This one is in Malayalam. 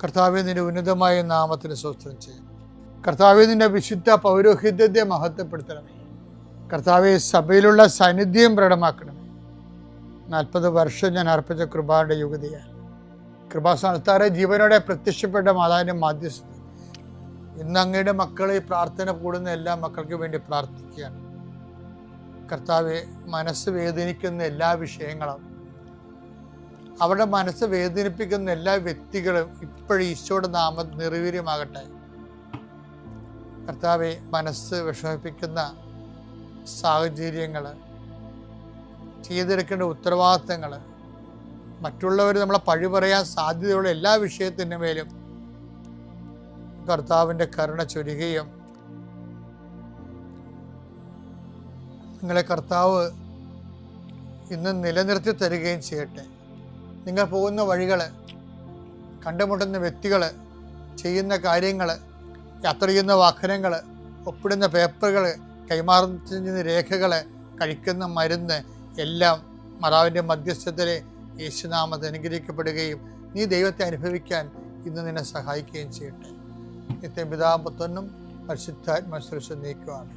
കർത്താവേ, നിന്റെ ഉന്നതമായ നാമത്തിന് സ്തോത്രം ചെയ്യും. കർത്താവേ, നിന്റെ വിശുദ്ധ പൗരോഹിത്യത്തെ മഹത്വപ്പെടുത്തണമേ. കർത്താവെ, സഭയിലുള്ള സാന്നിധ്യം പ്രകടമാക്കണമേ. 40 വർഷം ഞാൻ അർപ്പിച്ച കൃപയുടെ യുഗതിയാണ്. കൃപാസ്ഥാനത്താറെ ജീവനോടെ പ്രത്യക്ഷപ്പെട്ട മാതാവിൻ്റെ മാധ്യസ്ഥ ഇന്ന് അങ്ങയുടെ മക്കളെ പ്രാർത്ഥന കൂടുന്ന എല്ലാ മക്കൾക്ക് വേണ്ടി പ്രാർത്ഥിക്കുകയാണ്. കർത്താവെ, മനസ്സ് വേദനിക്കുന്ന എല്ലാ വിഷയങ്ങളും, അവരുടെ മനസ്സ് വേദനിപ്പിക്കുന്ന എല്ലാ വ്യക്തികളും ഇപ്പോഴും ഈശോയുടെ നാമം നിർവീര്യമാകട്ടെ. കർത്താവെ, മനസ്സ് വിഷമിപ്പിക്കുന്ന സാഹചര്യങ്ങൾ, ചെയ്തെടുക്കേണ്ട ഉത്തരവാദിത്തങ്ങൾ, മറ്റുള്ളവർ നമ്മളെ പഴി പറയാൻ സാധ്യതയുള്ള എല്ലാ വിഷയത്തിൻ്റെ മേലും കർത്താവിൻ്റെ കരുണ ചൊരിയുകയും നിങ്ങളെ കർത്താവ് ഇന്ന് നിലനിർത്തി തരികയും ചെയ്യട്ടെ. നിങ്ങൾ പോകുന്ന വഴികൾ, കണ്ടുമുട്ടുന്ന വ്യക്തികൾ, ചെയ്യുന്ന കാര്യങ്ങൾ, യാത്ര ചെയ്യുന്ന വാഹനങ്ങൾ, ഒപ്പിടുന്ന പേപ്പറുകൾ, കൈമാറുന്ന രേഖകൾ, കഴിക്കുന്ന മരുന്ന് എല്ലാം മാതാവിൻ്റെ മധ്യസ്ഥതയിൽ യേശുനാമത്തിൽ അനുഗ്രഹിക്കപ്പെടുകയും നീ ദൈവത്തെ അനുഭവിക്കാൻ ഇന്ന് നിന്നെ സഹായിക്കുകയും ചെയ്യട്ടെ. നിത്യം പിതാവും പുത്രനും പരിശുദ്ധാത്മാവും നീക്കുവാണ്.